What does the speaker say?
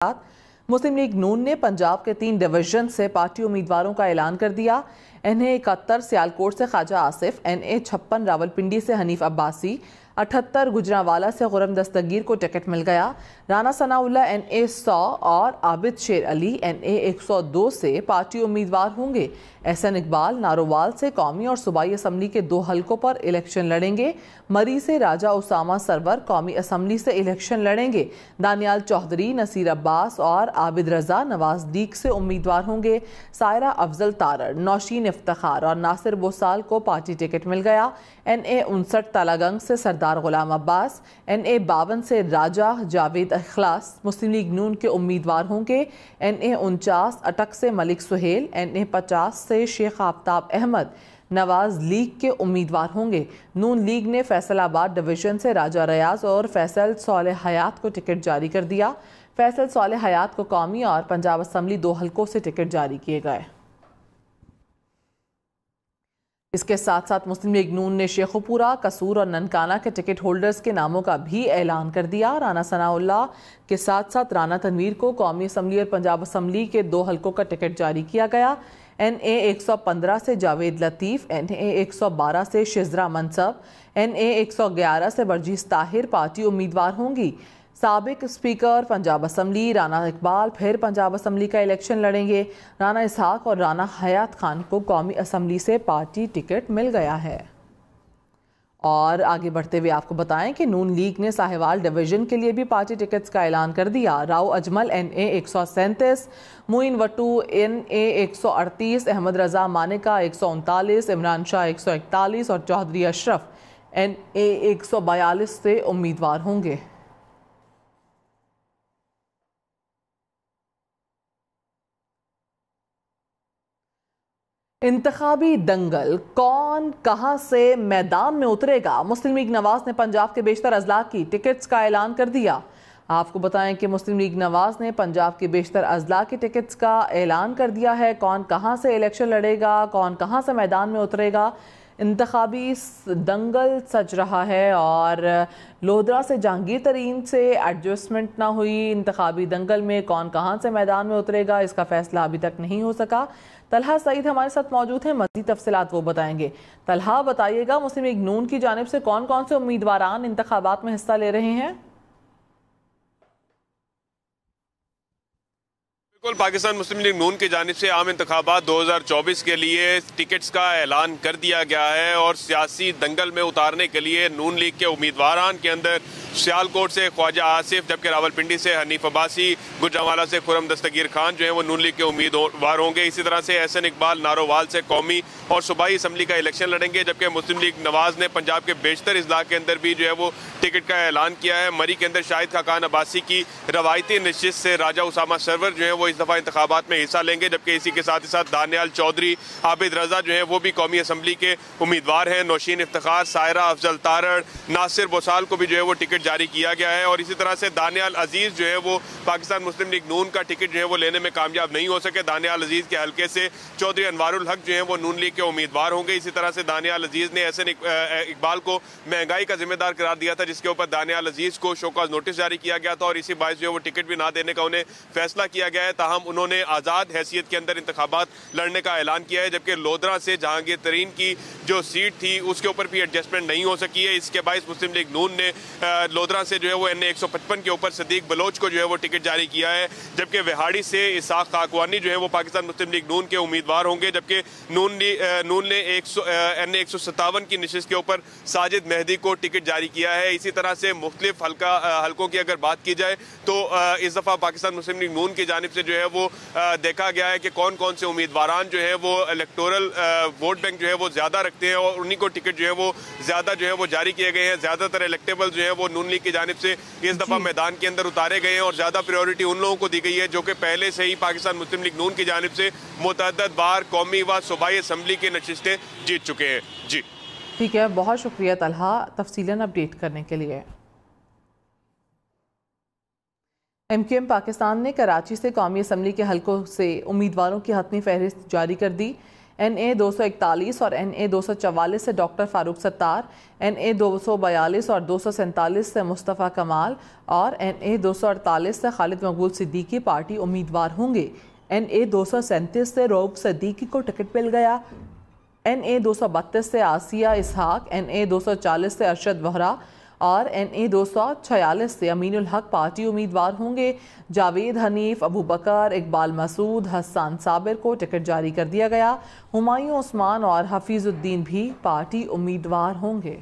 मुस्लिम league नून ने पंजाब के 3 division से पार्टी उम्मीदवारों का ऐलान कर दिया। NA 71 सियालकोट से ख्वाजा आसिफ, NA 56 रावलपिंडी से हनीफ अब्बासी, 78 गुजरांवाला से खुरम दस्तगीर को टिकट मिल गया। राना सनाउल्लाह NA 100 और आबिद शेर अली NA 102 से पार्टी उम्मीदवार होंगे। एहसन इकबाल नारोवाल से कौमी और सूबाई असम्बली के 2 हलकों पर इलेक्शन लड़ेंगे। मरी से राजा उसामा सरवर कौमी असम्बली से इलेक्शन लड़ेंगे। दानियाल चौधरी, नसीर अब्बास और आबिद रजा नवाज लीग से उम्मीदवार होंगे। सायरा अफजल तारड़, नौशीन इफ्तिखार और नासिर बोसाल को पार्टी टिकट मिल गया। NA 59 तालागंग से सरदार गुलाम अब्बास, NA 52 से राजा जावेद इखलास मुस्लिम लीग नून के उम्मीदवार होंगे। NA 49 अटक से मलिक सुहेल, NA 50 से शेख आफ्ताब अहमद नवाज लीग के उम्मीदवार होंगे। नून लीग ने फैसलाबाद डिवीजन से राजा रियाज और फैसल सोलह हयात को टिकट जारी कर दिया। फैसल सोलह हयात को कौमी और पंजाब असम्बली 2 हलकों से टिकट जारी किए गए। इसके साथ साथ मुस्लिम लीग नून ने शेखुपुरा, कसूर और ननकाना के टिकट होल्डर्स के नामों का भी ऐलान कर दिया। राना सनाउल्लाह के साथ साथ राना तनवीर को कौमी असम्बली और पंजाब असम्बली के 2 हलकों का टिकट जारी किया गया। NA 115 से जावेद लतीफ़, NA 112 से शिजरा मनसब, NA 111 से बरजीस ताहिर पार्टी उम्मीदवार होंगी। साबिक स्पीकर पंजाब असम्बली राना इकबाल फिर पंजाब असम्बली का इलेक्शन लड़ेंगे। राना इसहाक और राना हयात खान को कौमी असम्बली से पार्टी टिकट मिल गया है। और आगे बढ़ते हुए आपको बताएं कि नून लीग ने साहिवाल डिवीजन के लिए भी पार्टी टिकट्स का ऐलान कर दिया। राव अजमल NA 137, मुइन वटू NA 138, अहमद रजा मानिका 139, इमरान शाह 141 और चौधरी अशरफ NA 142 से उम्मीदवार होंगे। इंतखाबी दंगल, कौन कहां से मैदान में उतरेगा। मुस्लिम लीग नवाज ने पंजाब के बेशतर अजला की टिकट्स का ऐलान कर दिया। आपको बताएं कि मुस्लिम लीग नवाज ने पंजाब के बेशतर अजला की टिकट्स का ऐलान कर दिया है। कौन कहां से इलेक्शन लड़ेगा, कौन कहां से मैदान में उतरेगा, इंतखाबी दंगल सज रहा है। और लोधरा से जहांगीर तरीन से एडजस्टमेंट ना हुई। इंतखाबी दंगल में कौन कहां से मैदान में उतरेगा, इसका फैसला अभी तक नहीं हो सका। तलहा सईद हमारे साथ मौजूद हैं, मज़ीद तफसीलात वो बताएंगे। तलहा, बताइएगा मुस्लिम लीग नून की जानिब से कौन कौन से उम्मीदवारान इंतखाबात में हिस्सा ले रहे हैं। बिल्कुल, पाकिस्तान मुस्लिम लीग नून की जानिब से आम इंतखाबात 2024 के लिए टिकट्स का ऐलान कर दिया गया है और सियासी दंगल में उतारने के लिए नून लीग के उम्मीदवारान के अंदर सियालकोट से ख्वाजा आसिफ, जबकि रावलपिंडी से हनीफ अब्बासी, गुजरांवाला से खुरम दस्तगीर खान जो है वो नून लीग के उम्मीदवार होंगे। इसी तरह से एहसन इकबाल नारोवाल से कौमी और सूबाई असम्बली का इलेक्शन लड़ेंगे, जबकि मुस्लिम लीग नवाज ने पंजाब के बेशतर इजला के अंदर भी जो है वो टिकट का ऐलान किया है। मरी के अंदर शाहिद खाकान अब्बासी की रवायती नशिस्त से राजा उसामा सरवर जो है वो इस दफ़ा इंतखाबात में हिस्सा लेंगे, जबकि इसी के साथ ही साथ दानियाल चौधरी, आबिद रजा जो है वो भी कौमी असम्बली के उम्मीदवार हैं। नौशीन इफ्तिखार, सायरा अफजल तारड़, नासिर बोसाल को भी जो है वो टिकट जारी किया गया है। और इसी तरह से दानियाल अजीज जो है वो पाकिस्तान मुस्लिम लीग नून का टिकट जो है वो लेने में कामयाब नहीं हो सके। दानियाल अजीज के हल्के से चौधरी अनवारुल हक जो है वो नून लीग के उम्मीदवार होंगे। इसी तरह से दानियाल अजीज ने एहसन इकबाल को महंगाई का जिम्मेदार करार दिया था, जिसके ऊपर दानियाल अजीज को शोकॉज नोटिस जारी किया गया था और इसी बायस जो है वो टिकट भी ना देने का उन्हें फैसला किया गया है। ताहम उन्होंने आज़ाद हैसियत के अंदर इंतखाबात लड़ने का ऐलान किया है, जबकि लोधरा से जहांगीर तरीन की जो सीट थी उसके ऊपर भी एडजस्टमेंट नहीं हो सकी है। इसके बायस मुस्लिम लीग नून ने लोधरा से जो है वो NA 155 के ऊपर सदीक बलोच को जो है वो टिकट जारी किया है, जबकि विहाड़ी से इसाक खाकवानी जो है वो पाकिस्तान मुस्लिम लीग नून के उम्मीदवार होंगे। जबकि नून ने NA 157 की नशिस्त के ऊपर साजिद मेहदी को टिकट जारी किया है। इसी तरह से मुख्तलिफ हल्कों की अगर बात की जाए तो इस दफ़ा पाकिस्तान मुस्लिम लीग नून की जानिब से जो है वो देखा गया है कि कौन कौन से उम्मीदवारान जो है वो इलेक्टोरल वोट बैंक जो है वो ज्यादा रखते हैं और उन्हीं को टिकट जो है वो ज्यादा जो है वो जारी किए गए हैं। ज्यादातर इलेक्टेबल जो है वो नून लीग की जानिब से इस दफा मैदान के अंदर उतारे गए हैं और ज्यादा प्रायोरिटी उन लोगों को दी गई है जो कि पहले से ही पाकिस्तान मुस्लिम लीग नून की जानिब से मुतअद्दिद बार कौमी व सूबाई असम्बली की नशिस्तें जीत चुके हैं। जी ठीक है, बहुत शुक्रिया तलहा तफसीलन अपडेट करने के लिए। MQM पाकिस्तान ने कराची से कौमी असम्बली के हलकों से उम्मीदवारों की हतमी फहरिस्त जारी कर दी। NA 241 और NA 244 से डॉक्टर फारूक सत्तार, NA 242 और 247 से मुस्तफ़ा कमाल और NA 248 से खालिद मकबूल सिद्दीकी पार्टी उम्मीदवार होंगे। NA 237 से रऊफ सिद्दीकी को टिकट मिल गया। NA 232 से आसिया इसहाक, NA 240 से अरशद वोहरा और NA 246 से अमीनुल हक पार्टी उम्मीदवार होंगे। जावेद हनीफ, अबू बकर, इकबाल मसूद, हसन साबिर को टिकट जारी कर दिया गया। हुमायूं उस्मान और हफीजुद्दीन भी पार्टी उम्मीदवार होंगे।